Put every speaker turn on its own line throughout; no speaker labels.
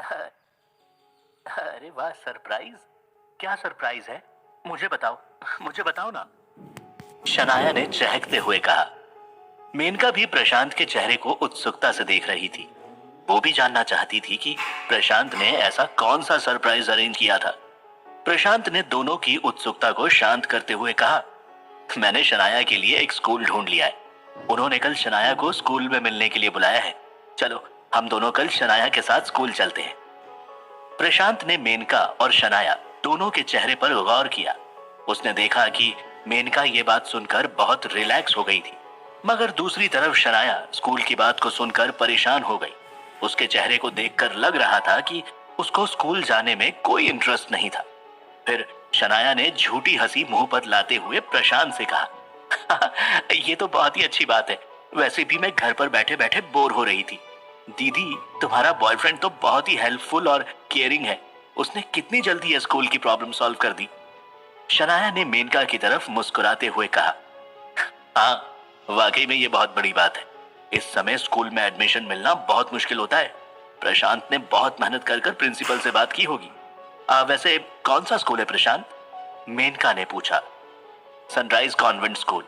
अरे वाह, सरप्राइज। क्या सरप्राइज है? मुझे बताओ, मुझे बताओ ना। शनाया ने चहकते हुए कहा। मेनका भी प्रशांत के चेहरे को उत्सुकता से देख रही थी। वो भी जानना चाहती थी कि प्रशांत ने ऐसा कौन सा सरप्राइज अरेंज किया था। प्रशांत ने दोनों की उत्सुकता को शांत करते हुए कहा, मैंने शनाया के लिए एक स्कूल ढूंढ लिया है। उन्होंने कल शनाया को स्कूल में मिलने के लिए बुलाया है। चलो, हम दोनों कल शनाया के साथ स्कूल चलते हैं। प्रशांत ने मेनका और शनाया दोनों के चेहरे पर गौर किया। उसने देखा कि मेनका ये बात सुनकर बहुत रिलैक्स हो गई थी, मगर दूसरी तरफ शनाया स्कूल की बात को सुनकर परेशान हो गई। उसके चेहरे को देखकर लग रहा था कि उसको स्कूल जाने में कोई इंटरेस्ट नहीं था। फिर शनाया ने झूठी हंसी मुंह पर लाते हुए प्रशांत से कहा, ये तो बहुत ही अच्छी बात है। वैसे भी मैं घर पर बैठे बैठे बोर हो रही थी। दीदी, तुम्हारा बॉयफ्रेंड तो बहुत ही हेल्पफुल और केयरिंग है। उसने कितनी जल्दी ये स्कूल की प्रॉब्लम सॉल्व कर दी। शनाया ने मेनका की तरफ मुस्कुराते हुए कहा, हाँ, वाकई में ये बहुत बड़ी बात है। इस समय स्कूल में एडमिशन मिलना बहुत मुश्किल होता है। प्रशांत ने बहुत मेहनत कर कर प्रिंसिपल से बात की होगी। वैसे कौन सा स्कूल है प्रशांत? मेनका ने पूछा। Sunrise convent school.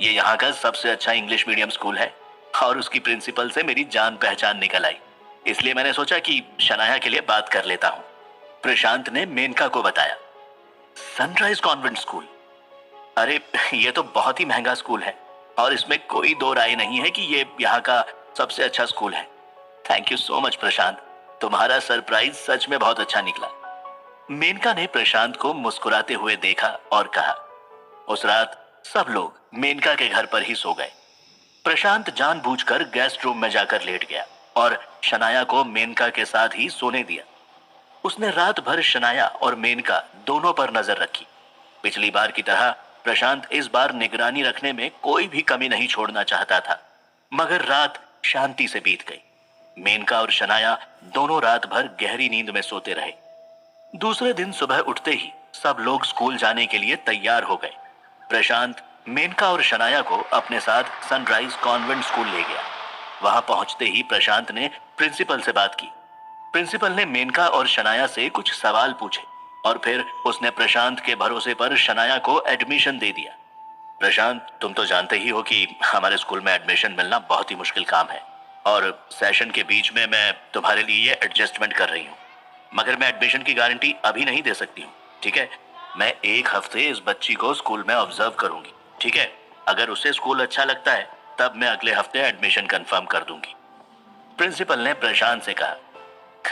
ये यहाँ का सबसे अच्छा इंग्लिश मीडियम स्कूल है और उसकी प्रिंसिपल से मेरी जान पहचान निकल आई। इसलिए मैंने सोचा कि शनाया के लिए बात कर लेता हूँ। प्रशांत ने मेनका को बताया। Sunrise convent school? अरे, ये तो बहुत ही महंगा स्कूल है और इसमें कोई दो राय नहीं है कि ये यहाँ का सबसे अच्छा स्कूल है। थैंक यू सो मच प्रशांत, तुम्हारा सरप्राइज सच में बहुत अच्छा निकला। मेनका ने प्रशांत को मुस्कुराते हुए देखा और कहा। उस रात सब लोग मेनका के घर पर ही सो गए। प्रशांत जानबूझकर गेस्ट रूम में जाकर लेट गया और शनाया को मेनका के साथ ही सोने दिया। उसने रात भर शनाया और मेनका दोनों पर नजर रखी। पिछली बार की तरह प्रशांत इस बार निगरानी रखने में कोई भी कमी नहीं छोड़ना चाहता था, मगर रात शांति से बीत गई। मेनका और शनाया दोनों रात भर गहरी नींद में सोते रहे। दूसरे दिन सुबह उठते ही सब लोग स्कूल जाने के लिए तैयार हो गए। प्रशांत मेनका और शनाया को अपने साथ सनराइज कॉन्वेंट स्कूल ले गया। वहां पहुंचते ही प्रशांत ने प्रिंसिपल से बात की। प्रिंसिपल ने मेनका और शनाया से कुछ सवाल पूछे और फिर उसने प्रशांत के भरोसे पर शनाया को एडमिशन दे दिया। प्रशांत, तुम तो जानते ही हो कि हमारे स्कूल में एडमिशन मिलना बहुत ही मुश्किल काम है और सेशन के बीच में मैं तुम्हारे लिए ये एडजस्टमेंट कर रही हूँ, मगर मैं एडमिशन की गारंटी अभी नहीं दे सकती हूँ। ठीक है, मैं एक हफ्ते इस बच्ची को स्कूल में ऑब्जर्व करूंगी। ठीक है, अगर उसे स्कूल अच्छा लगता है तब मैं अगले हफ्ते एडमिशन कंफर्म कर दूंगी। प्रिंसिपल ने प्रशांत से कहा,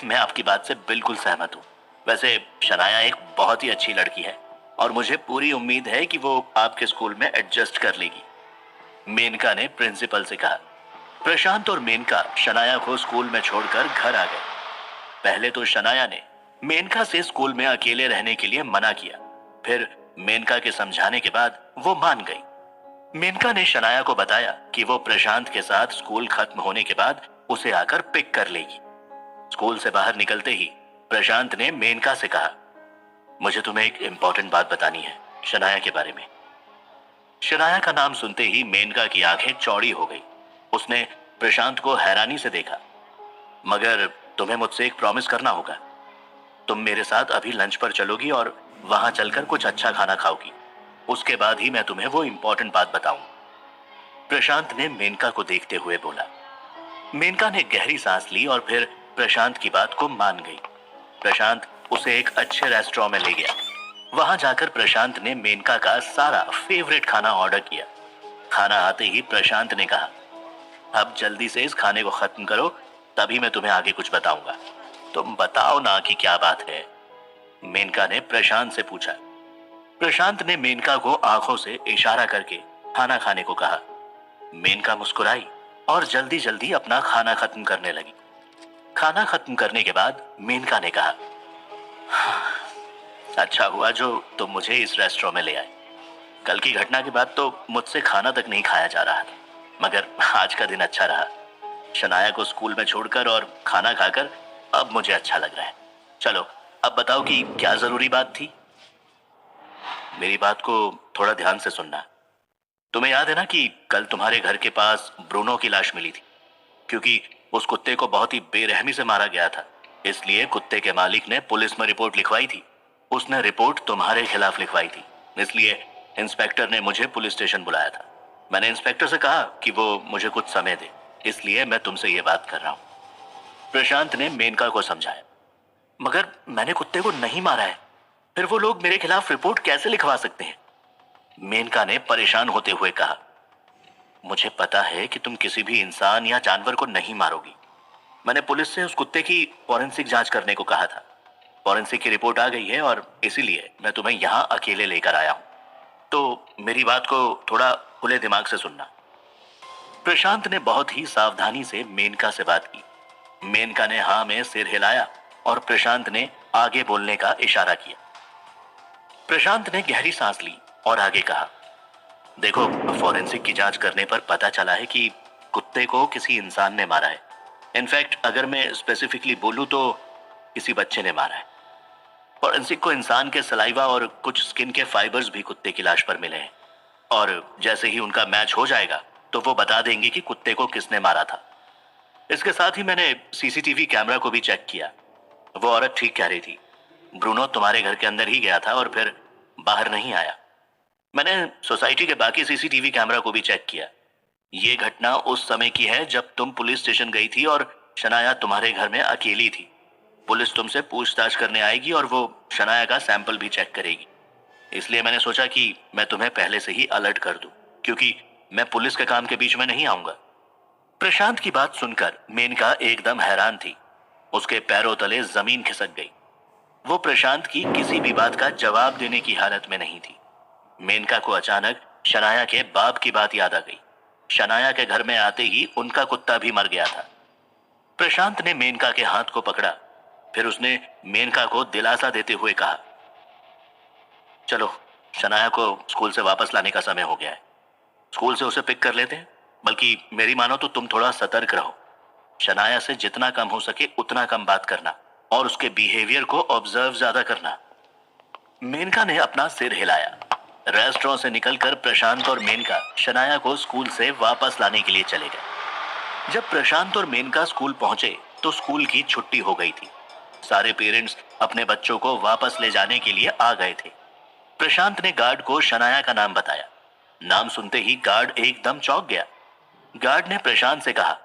मैं आपकी बात से बिल्कुल सहमत हूँ। वैसे शनाया एक बहुत ही अच्छी लड़की है और मुझे पूरी उम्मीद है कि वो आपके स्कूल में एडजस्ट कर लेगी। मेनका ने प्रिंसिपल से कहा। प्रशांत और मेनका शनाया को स्कूल में छोड़कर घर आ गए। पहले तो शनाया ने मेनका से स्कूल में अकेले रहने के लिए मना किया, फिर मेनका के समझाने के बाद वो मान गई। मेनका ने शनाया को बताया कि वो प्रशांत के साथ स्कूल खत्म होने के बाद उसे आकर पिक कर लेगी। स्कूल से बाहर निकलते ही प्रशांत ने मेनका से कहा, मुझे तुम्हें एक इंपॉर्टेंट बात बतानी है शनाया के बारे में। शनाया का नाम सुनते ही मेनका की आंखें चौड़ी हो गई। उसने प्रशांत को हैरानी से देखा। मगर तुम्हें मुझसे एक प्रॉमिस करना होगा। तुम मेरे साथ अभी लंच पर चलोगी और वहां चलकर कुछ अच्छा खाना खाओगी। उसके बाद ही मैं तुम्हें वो इंपॉर्टेंट बात बताऊं। प्रशांत ने मेनका को देखते हुए बोला। मेनका ने गहरी सांस ली और फिर प्रशांत की बात को मान गई। प्रशांत उसे एक अच्छे रेस्टोरेंट में ले गया। वहां जाकर प्रशांत ने मेनका का सारा फेवरेट खाना ऑर्डर किया। खाना आते ही प्रशांत ने कहा, अब जल्दी से इस खाने को खत्म करो, तभी मैं तुम्हें आगे कुछ बताऊंगा। तुम बताओ ना कि क्या बात है? मेनका ने प्रशांत से पूछा। प्रशांत ने मेनका को आंखों से इशारा करके खाना खाने को कहा। मेनका मुस्कुराई और जल्दी जल्दी अपना खाना खत्म करने लगी। खाना खत्म करने के बाद मेनका ने कहा, अच्छा हुआ जो तुम मुझे इस रेस्टोरेंट में ले आए। कल की घटना के बाद तो मुझसे खाना तक नहीं खाया जा रहा था, मगर आज का दिन अच्छा रहा। शनाया को स्कूल में छोड़कर और खाना खाकर अब मुझे अच्छा लग रहा है। चलो, अब बताओ कि क्या जरूरी बात थी? मेरी बात को थोड़ा ध्यान से सुनना। तुम्हें याद है ना कि कल तुम्हारे घर के पास ब्रूनो की लाश मिली थी, क्योंकि उस कुत्ते को बहुत ही बेरहमी से मारा गया था। इसलिए कुत्ते के मालिक ने पुलिस में रिपोर्ट लिखवाई थी। उसने रिपोर्ट तुम्हारे खिलाफ लिखवाई थी, इसलिए इंस्पेक्टर ने मुझे पुलिस स्टेशन बुलाया था। मैंने इंस्पेक्टर से कहा कि वो मुझे कुछ समय दे, इसलिए मैं तुमसे ये बात कर रहा हूँ। प्रशांत ने मेनका को समझाया। मगर मैंने कुत्ते को नहीं मारा है, फिर वो लोग मेरे खिलाफ रिपोर्ट कैसे लिखवा सकते हैं? मेनका ने परेशान होते हुए कहा, मुझे पता है कि तुम किसी भी इंसान या जानवर को नहीं मारोगी। मैंने पुलिस से उस कुत्ते की फॉरेंसिक जांच करने को कहा था। फॉरेंसिक की रिपोर्ट आ गई है और इसीलिए मैं तुम्हें यहां अकेले लेकर आया हूं। तो मेरी बात को थोड़ा खुले दिमाग से सुनना। प्रशांत ने बहुत ही सावधानी से मेनका से बात की। मेनका ने हाँ में सिर हिलाया और प्रशांत ने आगे बोलने का इशारा किया। प्रशांत ने गहरी सांस ली और आगे कहा, देखो, फॉरेंसिक की जांच करने पर पता चला है कि कुत्ते को किसी इंसान ने मारा है। इनफैक्ट अगर मैं स्पेसिफिकली बोलूं तो किसी बच्चे ने मारा है। फॉरेंसिक को इंसान के सलाइवा और कुछ स्किन के फाइबर्स भी कुत्ते की लाश पर मिले हैं, और जैसे ही उनका मैच हो जाएगा तो वो बता देंगे कि कुत्ते को किसने मारा था। इसके साथ ही मैंने सीसीटीवी कैमरा को भी चेक किया। वो औरत ठीक कह रही थी, ब्रूनो तुम्हारे घर के अंदर ही गया था और फिर बाहर नहीं आया। मैंने सोसाइटी के बाकी सीसीटीवी कैमरा को भी चेक किया। ये घटना उस समय की है जब तुम पुलिस स्टेशन गई थी और शनाया तुम्हारे घर में अकेली थी। पुलिस तुमसे पूछताछ करने आएगी और वो शनाया का सैंपल भी चेक करेगी। इसलिए मैंने सोचा कि मैं तुम्हें पहले से ही अलर्ट कर दूं, क्योंकि मैं पुलिस के काम के बीच में नहीं आऊंगा। प्रशांत की बात सुनकर मेनका एकदम हैरान थी। उसके पैरों तले जमीन खिसक गई। वो प्रशांत की किसी भी बात का जवाब देने की हालत में नहीं थी। मेनका को अचानक शनाया के बाप की बात याद आ गई। शनाया के घर में आते ही उनका कुत्ता भी मर गया था। प्रशांत ने मेनका के हाथ को पकड़ा, फिर उसने मेनका को दिलासा देते हुए कहा, चलो, शनाया को स्कूल से वापस लाने का समय हो गया है। स्कूल से उसे पिक कर लेते हैं। बल्कि मेरी मानो तो तुम थोड़ा सतर्क रहो। शनाया से जितना कम हो सके उतना कम बात करना और उसके बिहेवियर को ऑब्जर्व ज्यादा करना। मेनका ने अपना सिर हिलाया। रेस्टोरेंट से निकलकर प्रशांत और मेनका शनाया को स्कूल से वापस लाने के लिए चले गए। जब प्रशांत और मेनका स्कूल पहुंचे तो स्कूल की छुट्टी हो गई थी। सारे पेरेंट्स अपने बच्चों को वापस ले जाने के लिए आ गए थे। प्रशांत ने गार्ड को शनाया का नाम बताया। नाम सुनते ही गार्ड एकदम चौंक गया। गार्ड ने प्रशांत से कहा,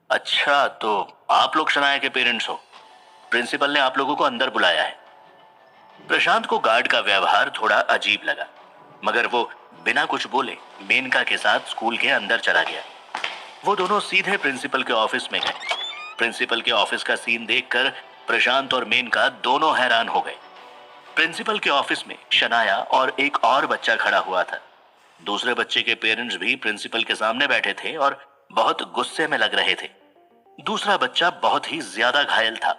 अच्छा, तो आप लोग शनाया के पेरेंट्स हो। प्रिंसिपल ने आप लोगों को अंदर बुलाया है। प्रशांत को गार्ड का व्यवहार थोड़ा अजीब लगा, मगर वो बिना कुछ बोले मेनका के साथ स्कूल के अंदर चला गया। वो दोनों सीधे प्रिंसिपल के ऑफिस में गए। प्रिंसिपल के ऑफिस का सीन देखकर प्रशांत और मेनका दोनों हैरान हो गए। प्रिंसिपल के ऑफिस में शनाया और एक और बच्चा खड़ा हुआ था। दूसरे बच्चे के पेरेंट्स भी प्रिंसिपल के सामने बैठे थे और बहुत गुस्से में लग रहे थे। दूसरा बच्चा बहुत ही ज्यादा घायल था।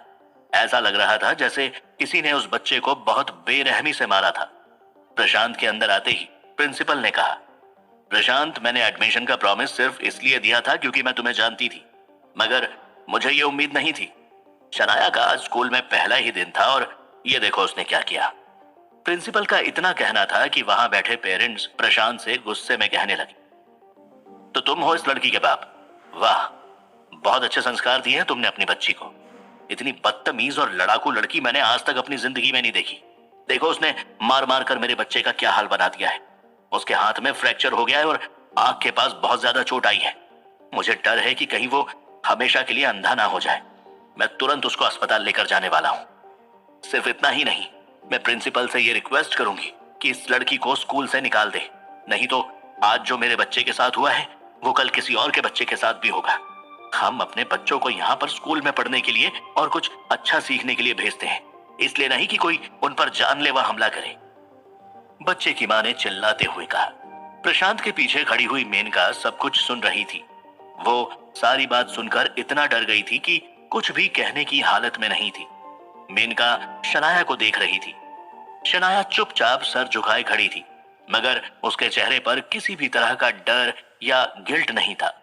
ऐसा लग रहा था जैसे किसी ने उस बच्चे को बहुत बेरहमी से मारा था। प्रशांत के अंदर आते ही प्रिंसिपल ने कहा, प्रशांत, मैंने एडमिशन का प्रॉमिस सिर्फ इसलिए दिया था क्योंकि मैं तुम्हें जानती थी, मगर मुझे ये उम्मीद नहीं थी। शनाया का आज स्कूल में पहला ही दिन था और ये देखो उसने क्या किया। प्रिंसिपल का इतना कहना था कि वहां बैठे पेरेंट्स प्रशांत से गुस्से में कहने लगे, तो तुम हो इस लड़की के बाप? वाह, बहुत अच्छे संस्कार दिए हैं तुमने अपनी बच्ची को। इतनी बदतमीज और लड़ाकू लड़की मैंने आज तक अपनी जिंदगी में नहीं देखी। देखो उसने मार मार कर मेरे बच्चे का क्या हाल बना दिया है। उसके हाथ में फ्रैक्चर हो गया है और आंख के पास बहुत ज्यादा चोट आई है। मुझे डर है कि कहीं वो हमेशा के लिए अंधा ना हो जाए। मैं तुरंत उसको अस्पताल लेकर जाने वाला हूं। सिर्फ इतना ही नहीं, मैं प्रिंसिपल से ये रिक्वेस्ट करूंगी कि इस लड़की को स्कूल से निकाल दे, नहीं तो आज जो मेरे बच्चे के साथ हुआ है वो कल किसी और के बच्चे के साथ भी होगा। हम अपने बच्चों को यहाँ पर स्कूल में पढ़ने के लिए और कुछ अच्छा सीखने के लिए भेजते हैं, इसलिए नहीं कि कोई उन पर जानलेवा हमला करे। बच्चे की मां ने चिल्लाते हुए कहा। प्रशांत के पीछे खड़ी हुई मेनका सब कुछ सुन रही थी। वो सारी बात सुनकर इतना डर गई थी कि कुछ भी कहने की हालत में नहीं थी। मेनका शनाया को देख रही थी। शनाया चुपचाप सर झुकाए खड़ी थी, मगर उसके चेहरे पर किसी भी तरह का डर या गिल्ट नहीं था।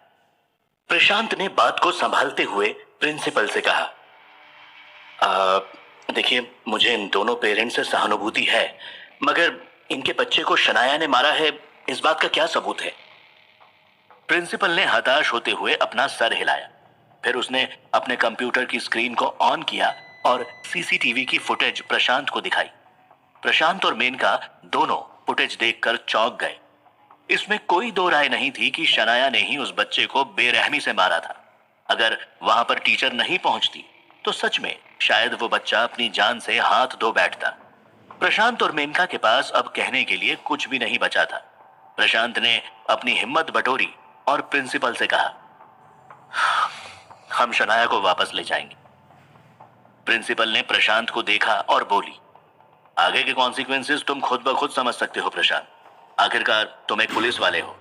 प्रशांत ने बात को संभालते हुए प्रिंसिपल से कहा, देखिए, मुझे इन दोनों पेरेंट्स से सहानुभूति है, मगर इनके बच्चे को शनाया ने मारा है, इस बात का क्या सबूत है? प्रिंसिपल ने हताश होते हुए अपना सर हिलाया। फिर उसने अपने कंप्यूटर की स्क्रीन को ऑन किया और सीसीटीवी की फुटेज प्रशांत को दिखाई। प्रशांत और मेनका दोनों फुटेज देखकर चौंक गए। इसमें कोई दो राय नहीं थी कि शनाया ने ही उस बच्चे को बेरहमी से मारा था। अगर वहां पर टीचर नहीं पहुंचती तो सच में शायद वो बच्चा अपनी जान से हाथ धो बैठता। प्रशांत और मेनका के पास अब कहने के लिए कुछ भी नहीं बचा था। प्रशांत ने अपनी हिम्मत बटोरी और प्रिंसिपल से कहा, हम शनाया को वापस ले जाएंगे। प्रिंसिपल ने प्रशांत को देखा और बोली, आगे के कॉन्सिक्वेंसेस तुम खुद ब खुद समझ सकते हो प्रशांत। आखिरकार तुम एक पुलिस वाले हो।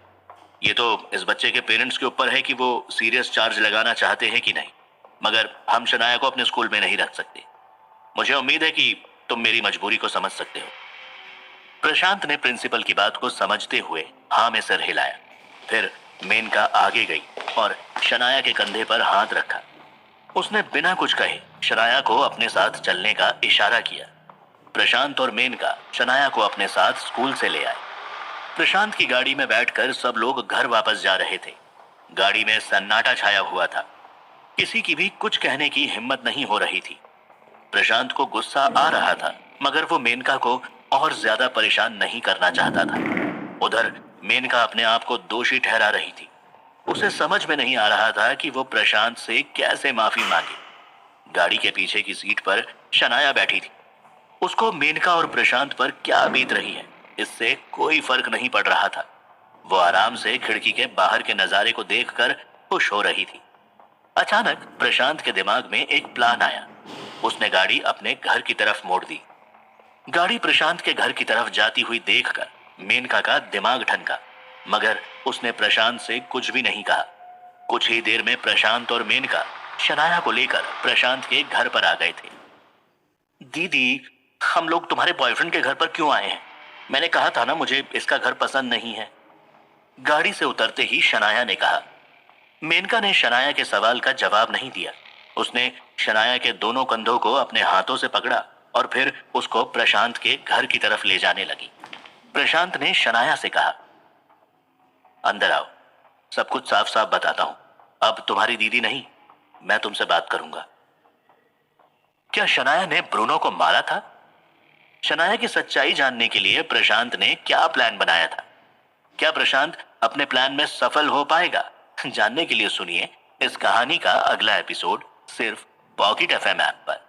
ये तो इस बच्चे के पेरेंट्स के ऊपर है कि वो सीरियस चार्ज लगाना चाहते हैं कि नहीं, मगर हम शनाया को अपने स्कूल में नहीं रख सकते। मुझे उम्मीद है कि तुम मेरी मजबूरी को समझ सकते हो। प्रशांत ने प्रिंसिपल की बात को समझते हुए हाँ में सिर हिलाया। फिर मेनका आगे गई और शनाया के कंधे पर हाथ रखा। उसने बिना कुछ कहे शनाया को अपने साथ चलने का इशारा किया। प्रशांत और मेनका शनाया को अपने साथ स्कूल से ले आए। प्रशांत की गाड़ी में बैठकर सब लोग घर वापस जा रहे थे। गाड़ी में सन्नाटा छाया हुआ था। किसी की भी कुछ कहने की हिम्मत नहीं हो रही थी। प्रशांत को गुस्सा आ रहा था, मगर वो मेनका को और ज्यादा परेशान नहीं करना चाहता था। उधर मेनका अपने आप को दोषी ठहरा रही थी। उसे समझ में नहीं आ रहा था कि वो प्रशांत से कैसे माफी मांगे। गाड़ी के पीछे की सीट पर शनाया बैठी थी। उसको मेनका और प्रशांत पर क्या बीत रही है, इससे कोई फर्क नहीं पड़ रहा था। वो आराम से खिड़की के बाहर के नजारे को देखकर खुश हो रही थी। अचानक प्रशांत के दिमाग में एक प्लान आया। उसने गाड़ी अपने घर की तरफ मोड़ दी। गाड़ी प्रशांत के घर की तरफ जाती हुई देखकर मेनका का दिमाग ठनका, मगर उसने प्रशांत से कुछ भी नहीं कहा। कुछ ही देर में प्रशांत और मेनका शनाया को लेकर प्रशांत के घर पर आ गए थे। दीदी, हम लोग तुम्हारे बॉयफ्रेंड के घर पर क्यों आए हैं? मैंने कहा था ना मुझे इसका घर पसंद नहीं है। गाड़ी से उतरते ही शनाया ने कहा। मेनका ने शनाया के सवाल का जवाब नहीं दिया। उसने शनाया के दोनों कंधों को अपने हाथों से पकड़ा और फिर उसको प्रशांत के घर की तरफ ले जाने लगी। प्रशांत ने शनाया से कहा, अंदर आओ, सब कुछ साफ साफ बताता हूं। अब तुम्हारी दीदी नहीं, मैं तुमसे बात करूंगा। क्या शनाया ने ब्रूनो को मारा था? शनाया की सच्चाई जानने के लिए प्रशांत ने क्या प्लान बनाया था? क्या प्रशांत अपने प्लान में सफल हो पाएगा? जानने के लिए सुनिए इस कहानी का अगला एपिसोड सिर्फ पॉकेट एफएम ऐप पर।